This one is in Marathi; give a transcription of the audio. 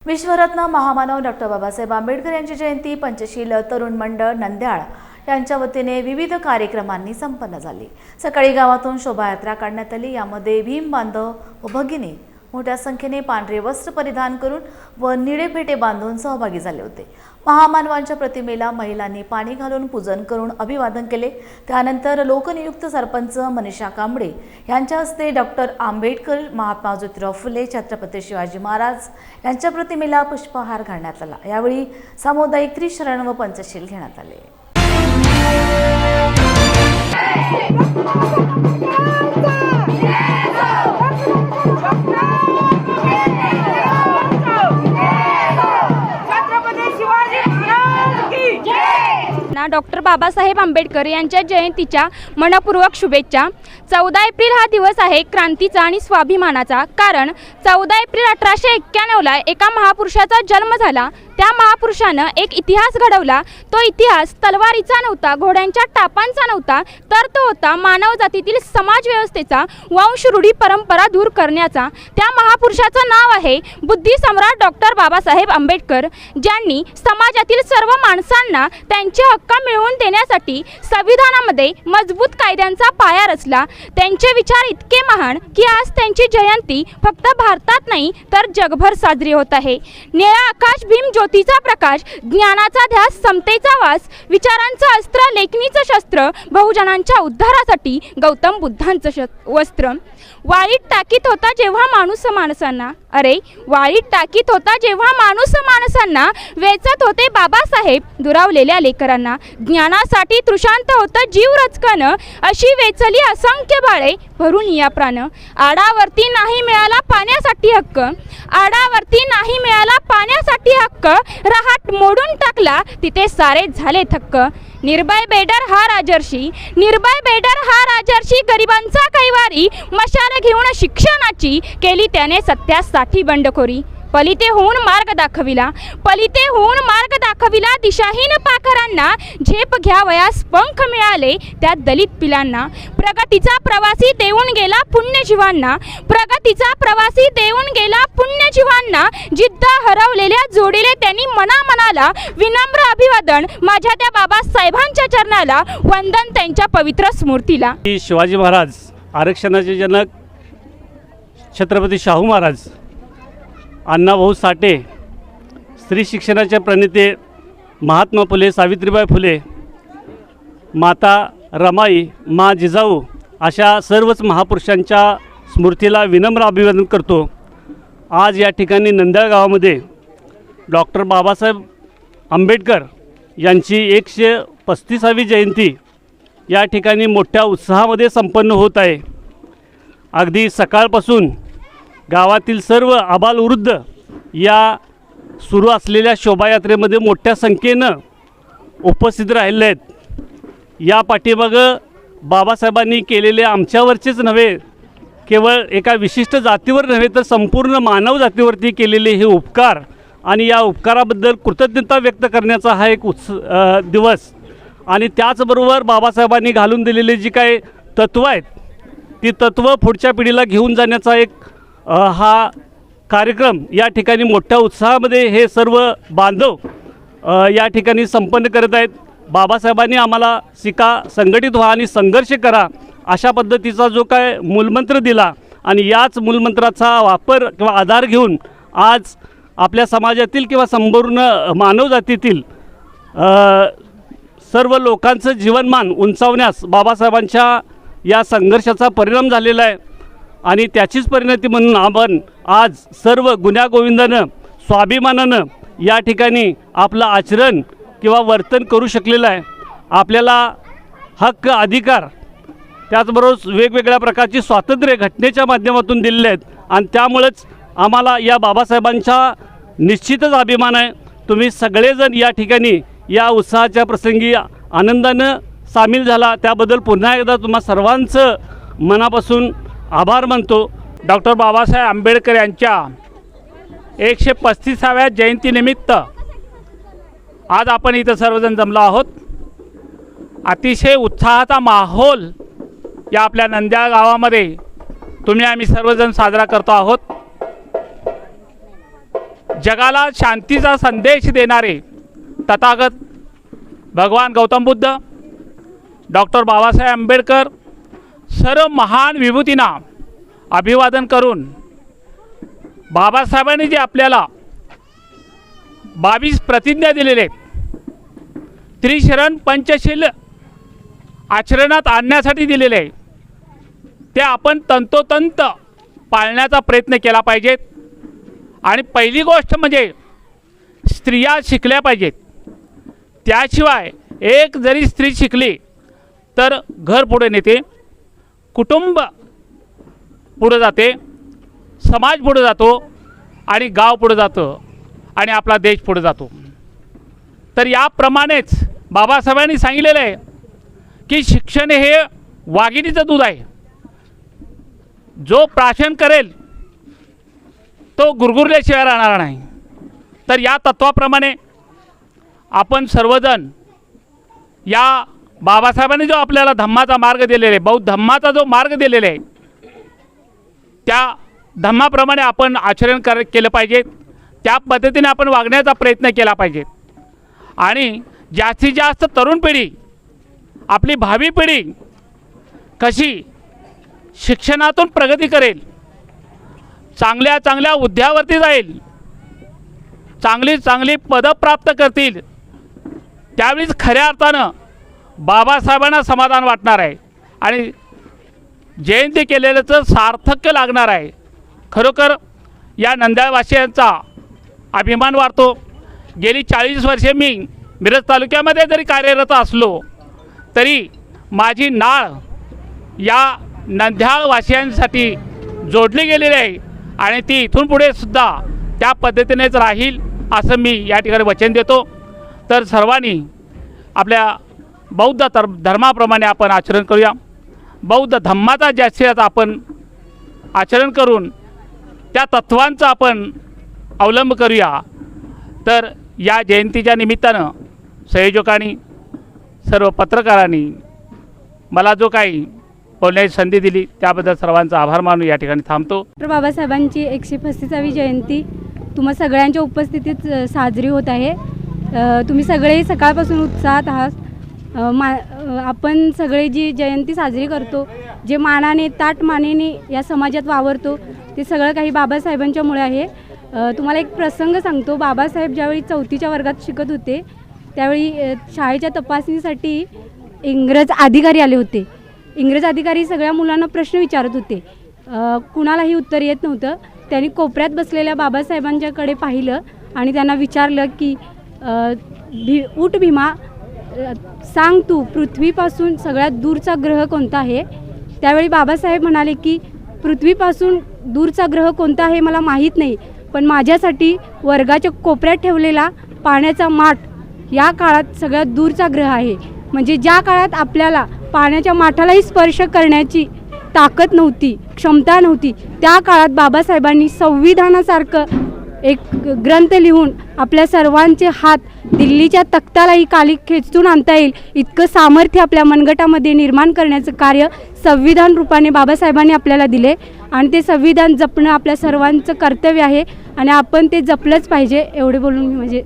विश्वरत्न महामानव डॉक्टर बाबासाहेब आंबेडकर यांची जयंती पंचशील तरुण मंडळ नंद्याळ यांच्या वतीने विविध कार्यक्रमांनी संपन्न झाली। सकाळी गावातून शोभायात्रा काढण्यात आली। यामध्ये भीम बांधव व भगिनी मोठ्या संख्येने पांढरे वस्त्र परिधान करून व निळे फेटे बांधून सहभागी झाले होते। महामानवांच्या प्रतिमेला महिलांनी पाणी घालून पूजन करून अभिवादन केले। त्यानंतर लोकनियुक्त सरपंच मनीषा कांबळे यांच्या हस्ते डॉक्टर आंबेडकर, महात्मा ज्योतिराव फुले, छत्रपती शिवाजी महाराज यांच्या प्रतिमेला पुष्पहार घालण्यात आला। यावेळी सामुदायिक त्रिशरण व पंचशील घेण्यात आले। डॉक्टर बाबासाहेब आंबेडकर यांच्या जयंतीच्या मनपूर्वक शुभेच्छा। 14 एप्रिल हा दिवस आहे क्रांतीचा आणि स्वाभिमानाचा। कारण 14 एप्रिल 1891 ला एका महापुरुषाचा जन्म झाला। त्या महापुरुषानं एक इतिहास घडवला। तो इतिहास तलवारीचा नव्हता, घोड्यांच्या टापांचा नव्हता, तर तो होता मानव जातीतील समाज व्यवस्थेचा, वंश रूढी परंपरा दूर करण्याचा। त्या महापुरुषाचं नाव आहे बुद्धी सम्राट डॉक्टर बाबासाहेब आंबेडकर, ज्यांनी समाजातील सर्व माणसांना त्यांचे हक्क मिळवून देण्यासाठी संविधानामध्ये मजबूत कायद्यांचा पाया रचला। त्यांचे विचार इतके महान की आज त्यांची जयंती फक्त भारतात नाही तर जगभर साजरी होत आहे। निळा आकाश, भीम ज्योतीचा प्रकाश, ज्ञानाचा ध्यास, समतेचा वास, विचारांचं अस्त्र, लेखणीचं शस्त्र, बहुजनांच्या उद्धारासाठी गौतम बुद्धांचं वस्त्र। वाळीत टाकीत होता जेव्हा माणूस माणसांना, अरे वाळीत टाकीत होता जेव्हा माणूस माणसांना, वेचत होते बाबासाहेब दुरावलेल्या लेकरांना। ज्ञानासाठी तृषांत होतं जीव रचकन, अशी वेचली असंख्य बाळे भरून या प्राण। आडावरती नाही मिळाला पाण्यासाठी हक्क, आडावरती नाही मिळाला पाण्यासाठी हक्क, रहाट मोडून टाकला तिथे सारे झाले थक्क। निर्भय बेडर हा राजर्षी, निर्भय बेडर हा राजर्षी, गरिबांचा कैवारी, मशाल घेऊन शिक्षणाची केली त्याने सत्यासाठी बंडखोरी। पलिते होऊन मार्ग दाखविला, पलिते होऊन मार्ग दाखविला, दिशाहीन पाखरांना झेप घ्यावयास पंख मिळाले त्या दलित पिलांना। प्रगतीचा प्रवासी देऊन गेला पुण्यजीवांना, प्रगतीचा प्रवासी देऊन गेला पुण्यजीवांना, जिद्द हरवलेल्या जोडीले त्यांनी मनामनाला, विनम्र अभिवादन माझ्या त्या बाबासाहेबांच्या चरणाला, वंदन त्यांच्या पवित्र स्मृतीला। शिवाजी महाराज, आरक्षणाचे जनक छत्रपती शाहू महाराज, अण्णाभाऊ साठे, स्त्री शिक्षणाचे प्रणेते महात्मा फुले, सावित्रीबाई फुले, माता रमाई, मा जिजाऊ अशा सर्वच महापुरुषांच्या स्मृतीला विनम्र अभिवादन करतो। आज या ठिकाणी नंद्याळ गावामध्ये डॉक्टर बाबासाहेब आंबेडकर यांची 135वी जयंती या ठिकाणी मोठ्या उत्साहामध्ये संपन्न होत आहे। अगदी सकाळपासून गावातील सर्व आबालवृद्ध या सुरू असलेल्या शोभायात्रेमध्ये मोठ्या संख्येनं उपस्थित राहिले आहेत। या पाठीमागं बाबासाहेबांनी केलेले आमच्यावरचेच नव्हे, केवळ एका विशिष्ट जातीवर नव्हे तर संपूर्ण मानव जातीवरती केलेले हे उपकार आणि या उपकाराबद्दल कृतज्ञता व्यक्त करण्याचा हा एक दिवस। आणि त्याचबरोबर बाबासाहेबांनी घालून दिलेले जी काही तत्त्व आहेत ती तत्त्व पुढच्या पिढीला घेऊन जाण्याचा एक हा कार्यक्रम या ठिकाणी मोठ्या उत्साहामध्ये हे सर्व बांधव या ठिकाणी संपन्न करत आहेत। बाबासाहेबांनी आम्हाला शिका, संघटित व्हा आणि संघर्ष करा अशा पद्धतीचा जो काय मूलमंत्र दिला आणि याच मूलमंत्राचा वापर किंवा आधार घेऊन आज आपल्या समाजातील किंवा संपूर्ण मानवजातीतील सर्व लोकांचं जीवनमान उंचावण्यास बाबासाहेबांच्या या संघर्षाचा परिणाम झालेला आहे। आणि त्याचीच परिणती म्हणून आपण आज सर्व गुण्यागोविंदानं, स्वाभिमानानं या ठिकाणी आपलं आचरण किंवा वर्तन करू शकलेलं आहे। आपल्याला हक्क, अधिकार, त्याचबरोबर वेगवेगळ्या प्रकारची स्वातंत्र्य घटनेच्या माध्यमातून दिलेले आहेत आणि त्यामुळेच आम्हाला या बाबासाहेबांचा निश्चितच अभिमान आहे। तुम्ही सगळेजण या ठिकाणी या उत्साहाच्या प्रसंगी आनंदानं सामील झाला त्याबद्दल पुन्हा एकदा तुम्हा सर्वांचं मनापासून आभार मानतो। डॉक्टर बाबासाहेब आंबेडकर यांच्या 135व्या जयंतीनिमित्त आज आपण इथं सर्वजण जमलो आहोत। अतिशय उत्साहाचा माहोल या आपल्या नंद्याळ गावामध्ये आम्ही सर्वजण साजरा करतो आहोत। जगाला शांतीचा संदेश देणारे तथागत भगवान गौतम बुद्ध, डॉक्टर बाबासाहेब आंबेडकर, सर्व महान विभूतींना अभिवादन करून बाबासाहेबांनी जे आपल्याला 22 प्रतिज्ञा दिलेले त्रिशरण पंचशील आचरणात आणण्यासाठी दिलेले आहे, ते आपण तंतोतंत पाळण्याचा प्रयत्न केला पाहिजेत. आणि पहिली गोष्ट म्हणजे स्त्रिया शिकल्या पाहिजेत. त्याशिवाय एक जरी स्त्री शिकली तर घर पुढे नेते, कुटुंब पुढे जाते, समाज पुढे जातो आणि गाव पुढे जातं आणि आपला देश पुढे जातो. तर याप्रमाणेच बाबासाहेबांनी सांगितलेलं आहे की शिक्षण हे वाघिणीचं दूध आहे. जो प्राशन करेल तो गुरगुरल्याशिवाय राहणार नाही. तर या तत्वाप्रमाणे आपण सर्वजण या बाबासाहेबांनी जो आपल्याला धम्माचा मार्ग दिलेला आहे, बौद्ध धम्माचा जो मार्ग दिलेला आहे, त्या धम्माप्रमाणे आपण आचरण केलं पाहिजे. त्या पद्धतीने आपण वागण्याचा प्रयत्न केला पाहिजे. आणि जास्तीत जास्त तरुण पिढी, आपली भावी पिढी कशी शिक्षणातून प्रगती करेल, चांगल्या चांगल्या हुद्द्यावरती जाईल, चांगली चांगली पदं प्राप्त करतील, त्यावेळीच खऱ्या अर्थानं बाबासाहेबांना समाधान वाटणार आहे आणि जयंती केलेल्याचं सार्थक्य लागणार आहे. खरोखर या नंद्याळवासियांचा अभिमान वाटतो. गेली 40 वर्षे मी मिरज तालुक्यामध्ये जरी कार्यरत असलो तरी माझी नाळ या नंद्याळवासियांसाठी जोडली गेलेली आहे आणि ती इथून पुढे सुद्धा त्या पद्धतीनेच राहील असं मी या ठिकाणी वचन देतो. तर सर्वांनी आपल्या बौद्ध धर्माप्रमाणे आपण आचरण करूया. बौद्ध धम्माचा जास्तीत आपण आचरण करून त्या तत्वांचा आपण अवलंब करूया. तर या जयंतीच्या निमित्तानं संयोजकांनी, सर्व पत्रकारांनी मला जो काही बोलण्याची संधी दिली त्याबद्दल सर्वांचा आभार मानून या ठिकाणी थांबतो. डॉक्टर बाबासाहेबांची 135वी जयंती तुम्हा सगळ्यांच्या उपस्थितीत साजरी होत आहे. तुम्ही सगळे सकाळपासून उत्साहात आहात. आपण सगळे जी जयंती साजरी करतो, जे मानाने ताट मानेने या समाजात वावरतो, ते सगळं काही बाबासाहेबांच्यामुळे आहे. तुम्हाला एक प्रसंग सांगतो. बाबासाहेब ज्यावेळी 4थीच्या वर्गात शिकत होते त्यावेळी शाळेच्या तपासणीसाठी इंग्रज अधिकारी आले होते. इंग्रज अधिकारी सगळ्या मुलांना प्रश्न विचारत होते. कुणालाही उत्तर येत नव्हतं. त्यांनी कोपऱ्यात बसलेल्या बाबासाहेबांच्याकडे पाहिलं आणि त्यांना विचारलं की उठ भीमा, सांग तू पृथ्वीपासून सगळ्यात दूरचा ग्रह कोणता आहे. त्यावेळी बाबासाहेब म्हणाले की पृथ्वीपासून दूरचा ग्रह कोणता आहे मला माहीत नाही, पण माझ्यासाठी वर्गाच्या कोपऱ्यात ठेवलेला पाण्याचा माठ या काळात सगळ्यात दूरचा ग्रह आहे. म्हणजे ज्या काळात आपल्याला पाण्याच्या माठालाही स्पर्श करण्याची ताकद नव्हती, क्षमता नव्हती, त्या काळात बाबासाहेबांनी संविधानासारखं एक ग्रंथ लिहून आपल्या सर्वांचे हात दिल्लीच्या तख्तालाही खाली खेचून आणता येईल इतकं सामर्थ्य आपल्या मनगटामध्ये निर्माण करण्याचं कार्य संविधान रूपाने बाबासाहेबांनी आपल्याला दिले. आणि ते संविधान जपणं आपल्या सर्वांचं कर्तव्य आहे आणि आपण ते जपलंच पाहिजे. एवढे बोलून मी म्हणजे